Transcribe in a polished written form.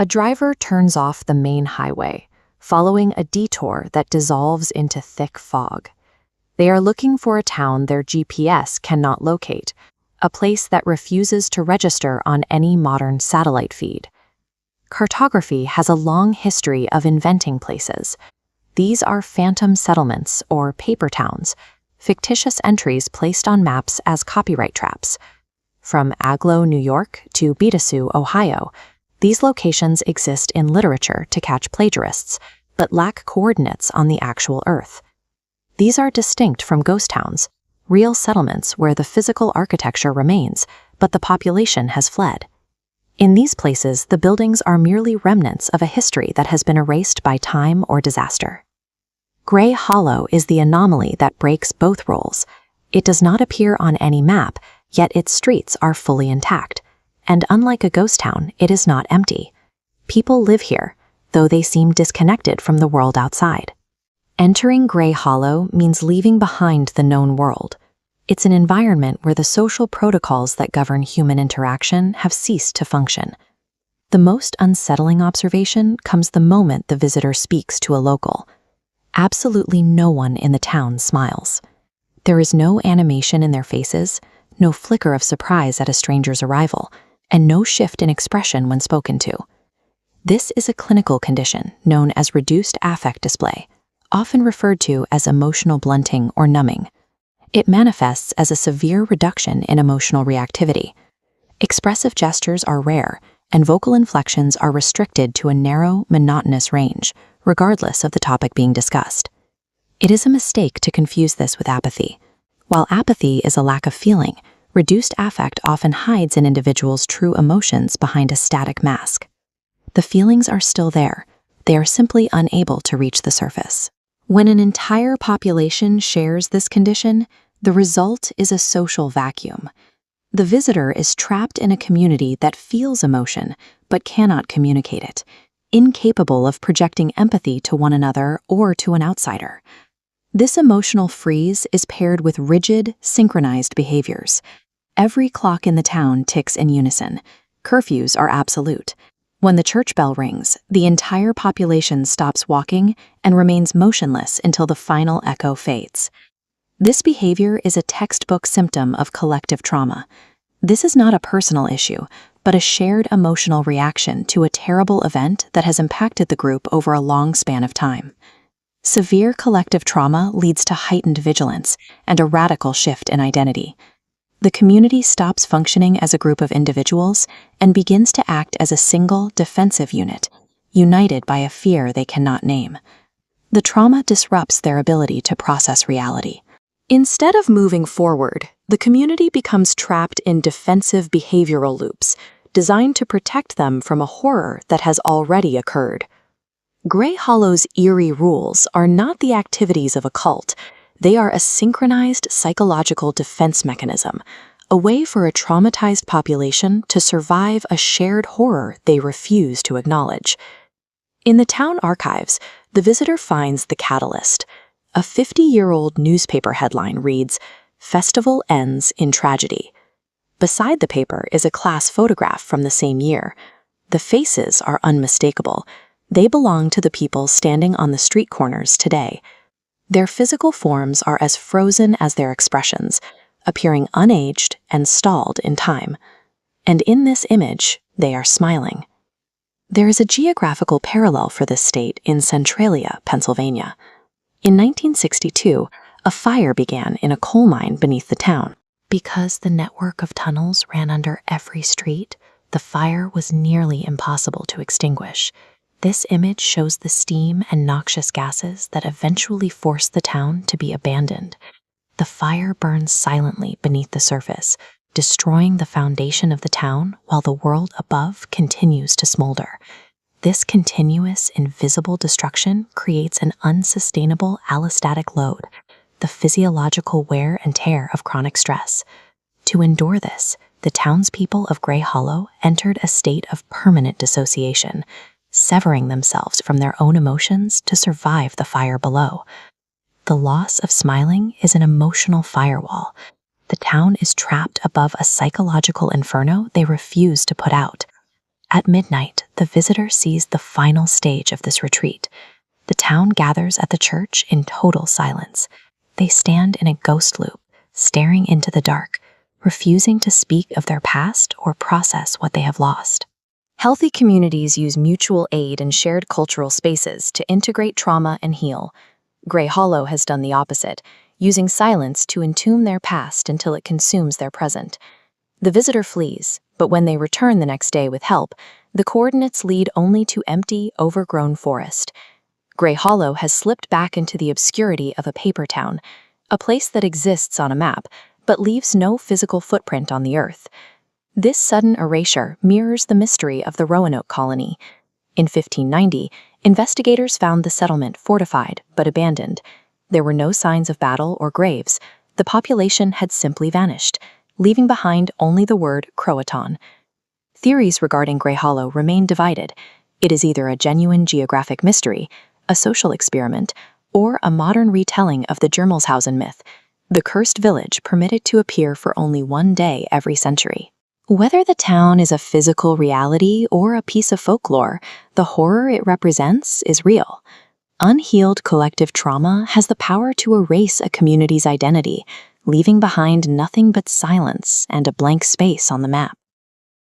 A driver turns off the main highway, following a detour that dissolves into thick fog. They are looking for a town their GPS cannot locate, a place that refuses to register on any modern satellite feed. Cartography has a long history of inventing places. These are phantom settlements or paper towns, fictitious entries placed on maps as copyright traps. From Agloe, New York to Beatasu, Ohio, these locations exist in literature to catch plagiarists, but lack coordinates on the actual Earth. These are distinct from ghost towns, real settlements where the physical architecture remains, but the population has fled. In these places, the buildings are merely remnants of a history that has been erased by time or disaster. Gray Hollow is the anomaly that breaks both roles. It does not appear on any map, yet its streets are fully intact. And unlike a ghost town, it is not empty. People live here, though they seem disconnected from the world outside. Entering Gray Hollow means leaving behind the known world. It's an environment where the social protocols that govern human interaction have ceased to function. The most unsettling observation comes the moment the visitor speaks to a local. Absolutely no one in the town smiles. There is no animation in their faces, no flicker of surprise at a stranger's arrival, and no shift in expression when spoken to. This is a clinical condition known as reduced affect display, often referred to as emotional blunting or numbing. It manifests as a severe reduction in emotional reactivity. Expressive gestures are rare, and vocal inflections are restricted to a narrow, monotonous range, regardless of the topic being discussed. It is a mistake to confuse this with apathy. While apathy is a lack of feeling, reduced affect often hides an individual's true emotions behind a static mask. The feelings are still there. They are simply unable to reach the surface. When an entire population shares this condition, the result is a social vacuum. The visitor is trapped in a community that feels emotion but cannot communicate it, incapable of projecting empathy to one another or to an outsider. This emotional freeze is paired with rigid, synchronized behaviors. Every clock in the town ticks in unison. Curfews are absolute. When the church bell rings, the entire population stops walking and remains motionless until the final echo fades. This behavior is a textbook symptom of collective trauma. This is not a personal issue, but a shared emotional reaction to a terrible event that has impacted the group over a long span of time. Severe collective trauma leads to heightened vigilance and a radical shift in identity. The community stops functioning as a group of individuals and begins to act as a single defensive unit, united by a fear they cannot name. The trauma disrupts their ability to process reality. Instead of moving forward, the community becomes trapped in defensive behavioral loops, designed to protect them from a horror that has already occurred. Gray Hollow's eerie rules are not the activities of a cult. They are a synchronized psychological defense mechanism, a way for a traumatized population to survive a shared horror they refuse to acknowledge. In the town archives, the visitor finds the catalyst. A 50-year-old newspaper headline reads, "Festival ends in tragedy." Beside the paper is a class photograph from the same year. The faces are unmistakable. They belong to the people standing on the street corners today. Their physical forms are as frozen as their expressions, appearing unaged and stalled in time. And in this image, they are smiling. There is a geographical parallel for this state in Centralia, Pennsylvania. In 1962, a fire began in a coal mine beneath the town. Because the network of tunnels ran under every street, the fire was nearly impossible to extinguish. This image shows the steam and noxious gases that eventually forced the town to be abandoned. The fire burns silently beneath the surface, destroying the foundation of the town while the world above continues to smolder. This continuous, invisible destruction creates an unsustainable allostatic load, the physiological wear and tear of chronic stress. To endure this, the townspeople of Gray Hollow entered a state of permanent dissociation, severing themselves from their own emotions to survive the fire below. The loss of smiling is an emotional firewall. The town is trapped above a psychological inferno they refuse to put out. At midnight, the visitor sees the final stage of this retreat. The town gathers at the church in total silence. They stand in a ghost loop, staring into the dark, refusing to speak of their past or process what they have lost. Healthy communities use mutual aid and shared cultural spaces to integrate trauma and heal. Grey Hollow has done the opposite, using silence to entomb their past until it consumes their present. The visitor flees, but when they return the next day with help, the coordinates lead only to empty, overgrown forest. Grey Hollow has slipped back into the obscurity of a paper town, a place that exists on a map, but leaves no physical footprint on the earth. This sudden erasure mirrors the mystery of the Roanoke colony. In 1590, investigators found the settlement fortified but abandoned. There were no signs of battle or graves. The population had simply vanished, leaving behind only the word Croatan. Theories regarding Grey Hollow remain divided. It is either a genuine geographic mystery, a social experiment, or a modern retelling of the Germelshausen myth, the cursed village permitted to appear for only one day every century. Whether the town is a physical reality or a piece of folklore, the horror it represents is real. Unhealed collective trauma has the power to erase a community's identity, leaving behind nothing but silence and a blank space on the map.